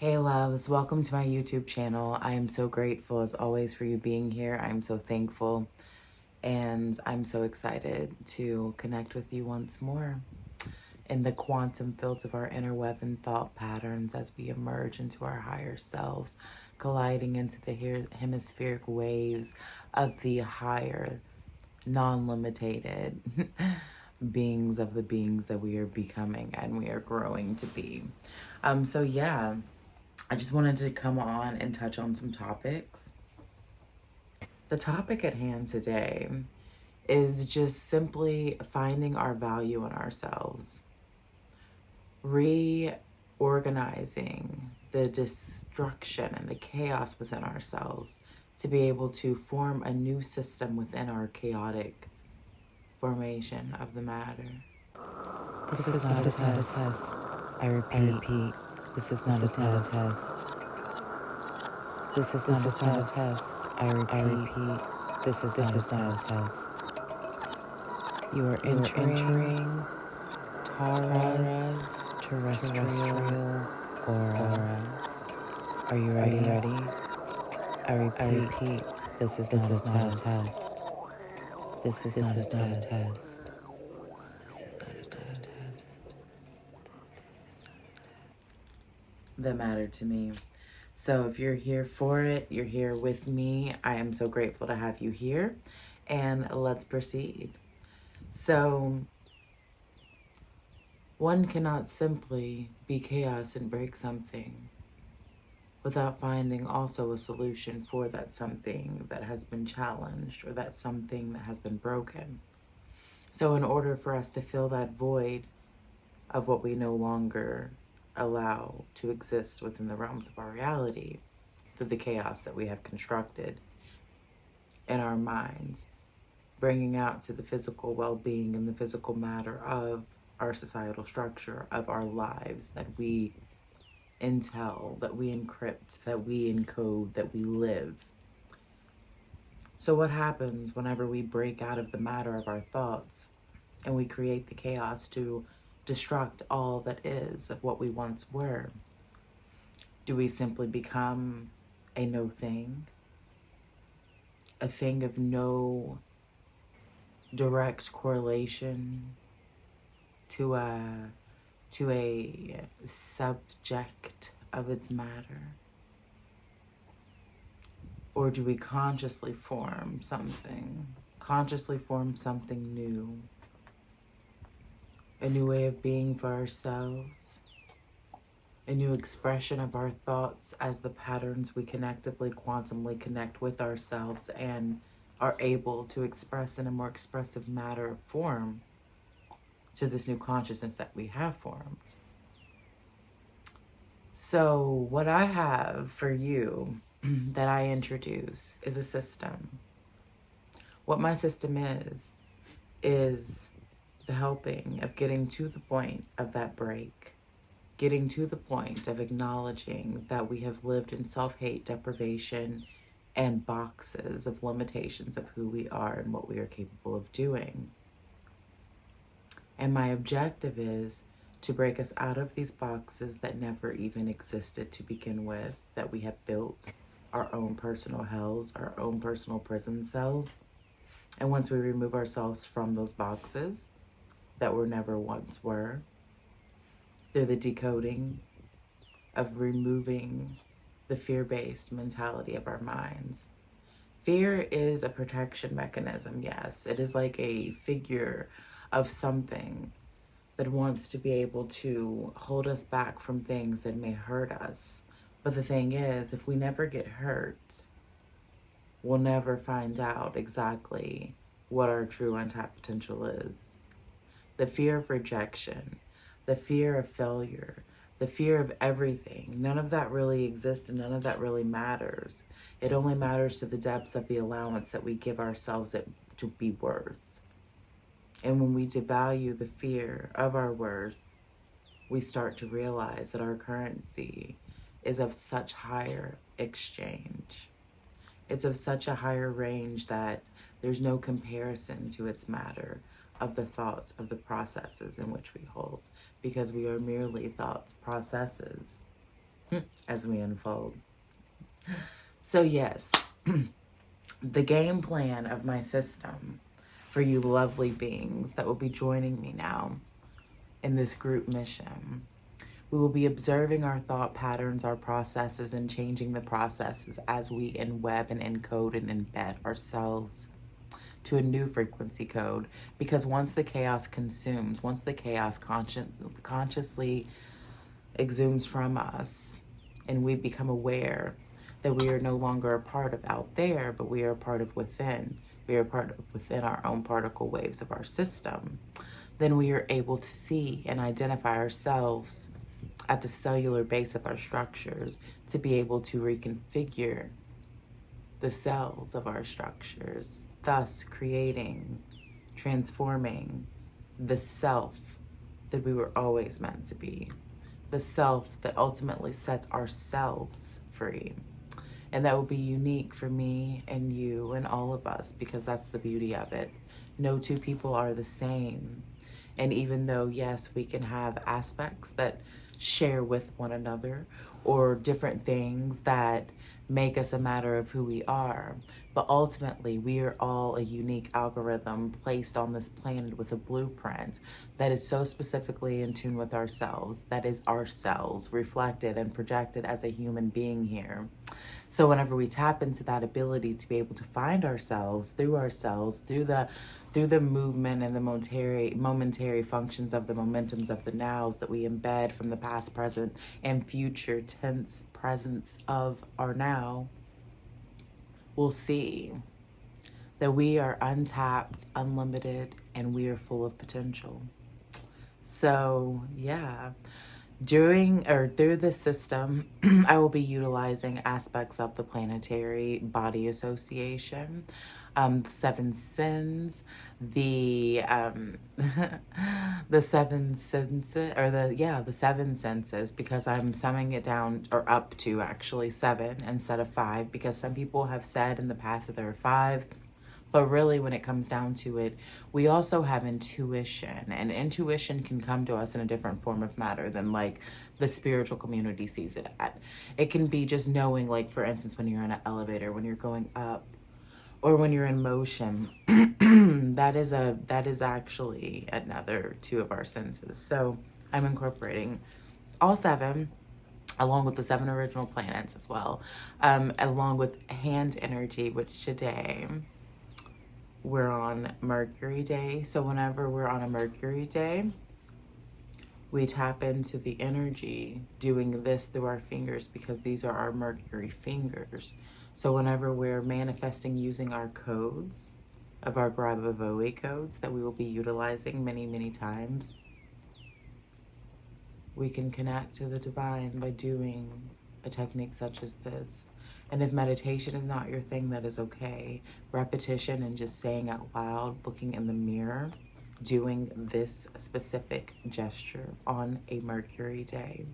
Hey loves, welcome to my YouTube channel. I am so grateful as always for you being here. I'm so thankful and I'm so excited to connect with you once more in the quantum fields of our inner web and thought patterns as we emerge into our higher selves, colliding into the hemispheric waves of the higher, non-limited beings of the beings that we are becoming and we are growing to be. So yeah, I just wanted to come on and touch on some topics. The topic at hand today is just simply finding our value in ourselves, reorganizing the destruction and the chaos within ourselves to be able to form a new system within our chaotic formation of the matter. This is not a test. I repeat, this is not a test. This is not a test. I repeat, this is not a test. You are entering Tara's terrestrial aura. Are you ready? I repeat, this is not a test. This is not a test. This is not a test. That mattered to me. So if you're here for it, you're here with me. I am so grateful to have you here. And let's proceed. So one cannot simply be chaos and break something without finding also a solution for that something that has been challenged or that something that has been broken. So in order for us to fill that void of what we no longer allow to exist within the realms of our reality, through the chaos that we have constructed in our minds, bringing out to the physical well-being and the physical matter of our societal structure, of our lives that we intel, that we encrypt, that we encode, that we live. So what happens whenever we break out of the matter of our thoughts and we create the chaos to destruct all that is of what we once were? Do we simply become a no thing? A thing of no direct correlation to a subject of its matter? Or do we consciously form something new, a new way of being for ourselves, a new expression of our thoughts as the patterns we connectively, quantumly connect with ourselves and are able to express in a more expressive matter of form to this new consciousness that we have formed? So what I have for you that I introduce is a system. What my system is the helping of getting to the point of that break, getting to the point of acknowledging that we have lived in self-hate, deprivation, and boxes of limitations of who we are and what we are capable of doing. And my objective is to break us out of these boxes that never even existed to begin with, that we have built our own personal hells, our own personal prison cells. And once we remove ourselves from those boxes that were never once were, through the decoding of removing the fear-based mentality of our minds. Fear is a protection mechanism, yes. It is like a figure of something that wants to be able to hold us back from things that may hurt us. But the thing is, if we never get hurt, we'll never find out exactly what our true untapped potential is. The fear of rejection, the fear of failure, the fear of everything, none of that really exists and none of that really matters. It only matters to the depths of the allowance that we give ourselves it to be worth. And when we devalue the fear of our worth, we start to realize that our currency is of such higher exchange. It's of such a higher range that there's no comparison to its matter of the thought of the processes in which we hold, because we are merely thoughts, processes as we unfold. So, yes, the game plan of my system for you lovely beings that will be joining me now in this group mission. We will be observing our thought patterns, our processes, and changing the processes as we enweb and encode and embed ourselves to a new frequency code. Because once the chaos consumes, once the chaos consciously exhumes from us, and we become aware that we are no longer a part of out there, but we are a part of within. We are a part of within our own particle waves of our system. Then we are able to see and identify ourselves at the cellular base of our structures to be able to reconfigure the cells of our structures, thus creating, transforming the self that we were always meant to be, the self that ultimately sets ourselves free. And that will be unique for me and you and all of us, because that's the beauty of it. No two people are the same. And even though, yes, we can have aspects that share with one another or different things that make us a matter of who we are, but ultimately we are all a unique algorithm placed on this planet with a blueprint that is so specifically in tune with ourselves, that is ourselves reflected and projected as a human being here. So whenever we tap into that ability to be able to find ourselves, through the movement and the momentary functions of the momentums of the nows that we embed from the past, present, and future tense presence of our now, we'll see that we are untapped, unlimited, and we are full of potential. So yeah, through this system, I will be utilizing aspects of the planetary body association, the seven sins, the the seven senses, or the seven senses, because I'm summing it down, or up to actually seven instead of five, because some people have said in the past that there are five. But really, when it comes down to it, we also have intuition, and intuition can come to us in a different form of matter than like the spiritual community sees it at. It can be just knowing, like, for instance, when you're in an elevator, when you're going up, or when you're in motion. that is actually another two of our senses. So I'm incorporating all seven, along with the seven original planets as well, along with hand energy, which today we're on Mercury Day. So whenever we're on a Mercury Day, we tap into the energy doing this through our fingers, because these are our Mercury fingers. So whenever we're manifesting using our codes of our Grabavoe codes that we will be utilizing many, many times, we can connect to the divine by doing a technique such as this. And if meditation is not your thing, that is okay. Repetition and just saying out loud, looking in the mirror, doing this specific gesture on a Mercury day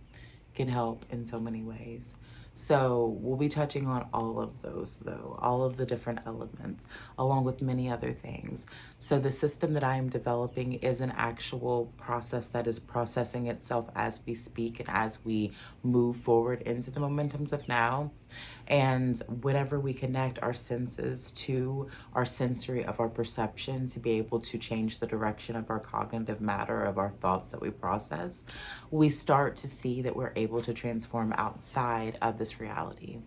can help in so many ways. So we'll be touching on all of those, though, all of the different elements, along with many other things. So the system that I am developing is an actual process that is processing itself as we speak and as we move forward into the momentums of now. And whenever we connect our senses to our sensory of our perception to be able to change the direction of our cognitive matter, of our thoughts that we process, we start to see that we're able to transform outside of this reality,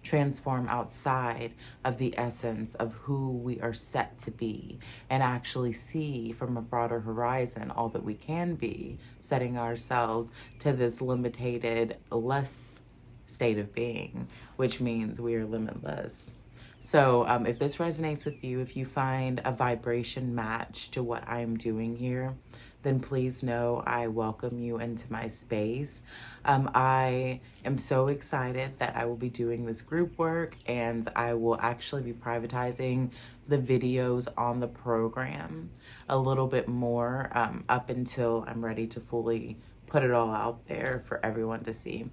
transform outside of the essence of who we are set to be, and actually see from a broader horizon all that we can be, setting ourselves to this limited, less state of being, which means we are limitless. So if this resonates with you, if you find a vibration match to what I'm doing here, then please know I welcome you into my space. I am so excited that I will be doing this group work, and I will actually be privatizing the videos on the program a little bit more, up until I'm ready to fully put it all out there for everyone to see.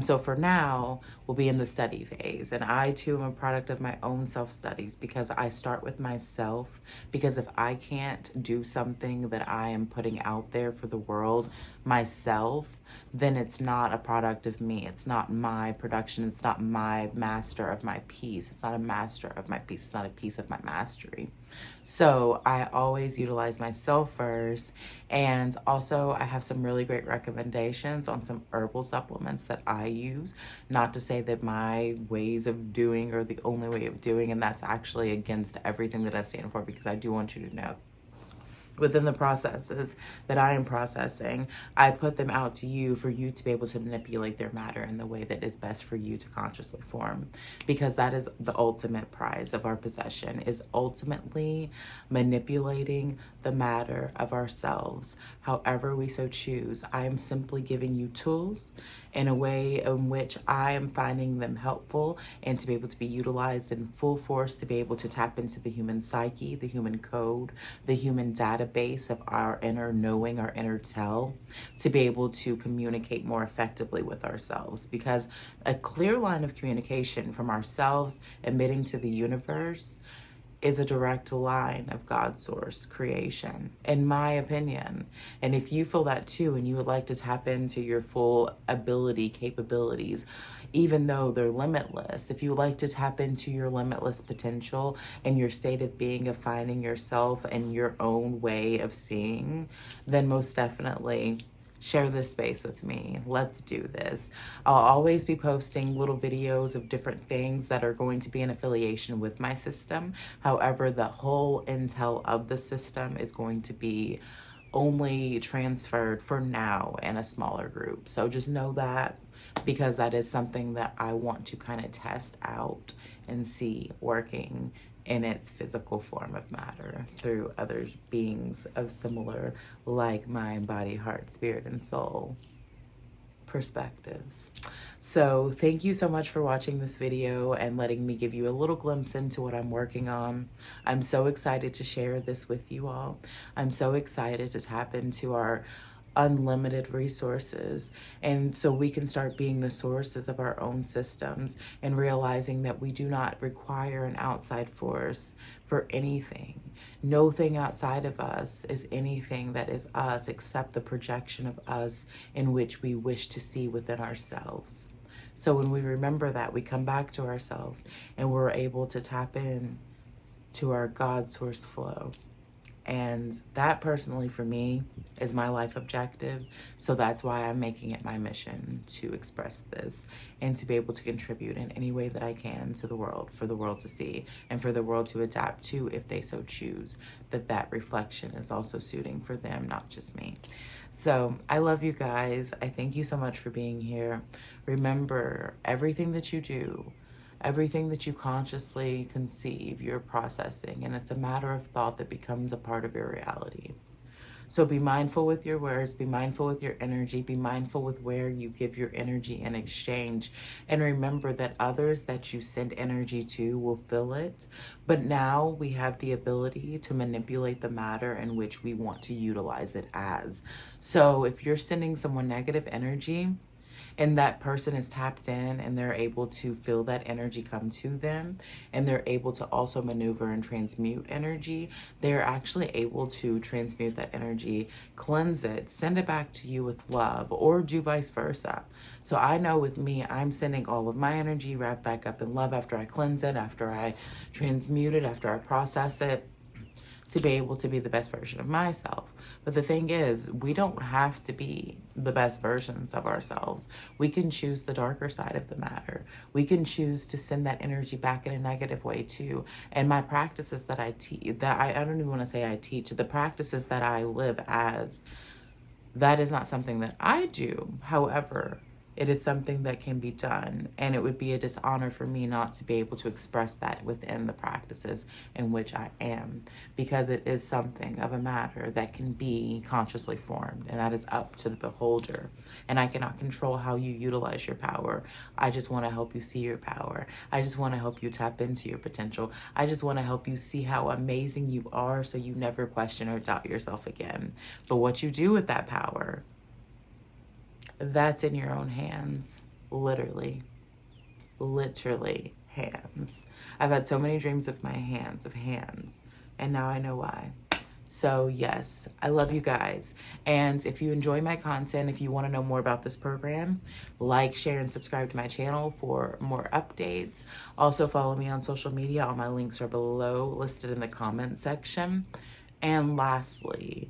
So for now, we'll be in the study phase. And I too am a product of my own self-studies, because I start with myself. Because if I can't do something that I am putting out there for the world, myself, then it's not a product of me. It's not my production. It's not my master of my piece. It's not a master of my piece. It's not a piece of my mastery. So I always utilize myself first. And also, I have some really great recommendations on some herbal supplements that I use. Not to say that my ways of doing are the only way of doing, and that's actually against everything that I stand for, because I do want you to know within the processes that I am processing, I put them out to you for you to be able to manipulate their matter in the way that is best for you to consciously form. Because that is the ultimate prize of our possession, is ultimately manipulating the matter of ourselves, however we so choose. I am simply giving you tools in a way in which I am finding them helpful and to be able to be utilized in full force, to be able to tap into the human psyche, the human code, the human database of our inner knowing, our inner tell, to be able to communicate more effectively with ourselves. Because a clear line of communication from ourselves emitting to the universe is a direct line of God's source creation, in my opinion. And if you feel that too, and you would like to tap into your full ability, capabilities, even though they're limitless, if you would like to tap into your limitless potential and your state of being, of finding yourself and your own way of seeing, then most definitely share this space with me. Let's do this. I'll always be posting little videos of different things that are going to be in affiliation with my system. However, the whole intel of the system is going to be only transferred for now in a smaller group. So just know that, because that is something that I want to kind of test out and see working in its physical form of matter through other beings of similar, like mind, body, heart, spirit, and soul perspectives. So thank you so much for watching this video and letting me give you a little glimpse into what I'm working on. I'm so excited to share this with you all. I'm so excited to tap into our unlimited resources, and so we can start being the sources of our own systems and realizing that we do not require an outside force for anything. No thing outside of us is anything that is us except the projection of us in which we wish to see within ourselves. So when we remember that, we come back to ourselves and we're able to tap in to our God source flow. And that personally for me is my life objective. So that's why I'm making it my mission to express this and to be able to contribute in any way that I can to the world, for the world to see and for the world to adapt to, if they so choose, that reflection is also suiting for them, not just me. So I love you guys. I thank you so much for being here. Remember, everything that you do, everything that you consciously conceive, you're processing, and it's a matter of thought that becomes a part of your reality. So be mindful with your words, be mindful with your energy, be mindful with where you give your energy in exchange. And remember that others that you send energy to will feel it. But now we have the ability to manipulate the matter in which we want to utilize it as. So if you're sending someone negative energy, and that person is tapped in and they're able to feel that energy come to them, and they're able to also maneuver and transmute energy, they're actually able to transmute that energy, cleanse it, send it back to you with love, or do vice versa. So I know with me, I'm sending all of my energy wrapped back up in love after I cleanse it, after I transmute it, after I process it, to be able to be the best version of myself. But the thing is, we don't have to be the best versions of ourselves. We can choose the darker side of the matter. We can choose to send that energy back in a negative way too. And my practices that I teach, that I don't even want to say I teach, the practices that I live as, that is not something that I do. However, it is something that can be done, and it would be a dishonor for me not to be able to express that within the practices in which I am, because it is something of a matter that can be consciously formed, and that is up to the beholder. And I cannot control how you utilize your power. I just want to help you see your power. I just want to help you tap into your potential. I just want to help you see how amazing you are, so you never question or doubt yourself again. But what you do with that power, that's in your own hands. Literally hands. I've had so many dreams of my hands, and now I know why. So, yes, I love you guys. And if you enjoy my content, if you want to know more about this program, like, share, and subscribe to my channel for more updates. Also, follow me on social media. All my links are below, listed in the comment section. And lastly,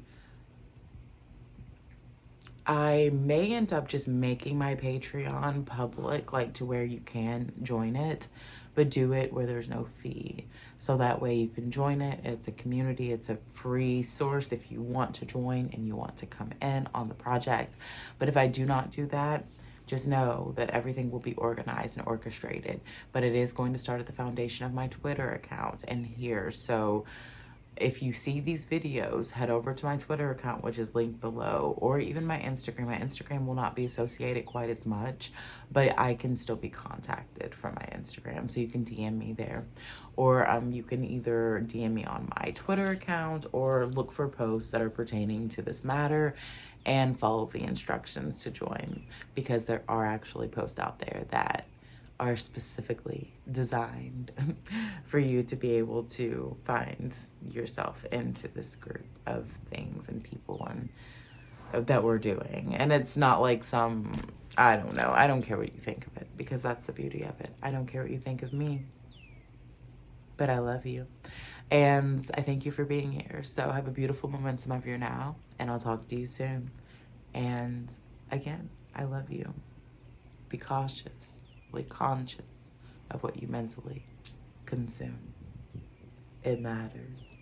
I may end up just making my Patreon public, like to where you can join it, but do it where there's no fee. So that way you can join it. It's a community, it's a free source if you want to join and you want to come in on the project. But if I do not do that, just know that everything will be organized and orchestrated. But it is going to start at the foundation of my Twitter account and here. So if you see these videos, head over to my Twitter account, which is linked below, or even my Instagram. My Instagram will not be associated quite as much, but I can still be contacted from my Instagram. So you can DM me there, or you can either DM me on my Twitter account or look for posts that are pertaining to this matter and follow the instructions to join, because there are actually posts out there that are specifically designed for you to be able to find yourself into this group of things and people and that we're doing. And it's not like some, I don't know, I don't care what you think of it, because that's the beauty of it. I don't care what you think of me, but I love you. And I thank you for being here. So have a beautiful momentum of your now, and I'll talk to you soon. And again, I love you. Be cautious, conscious of what you mentally consume. It matters.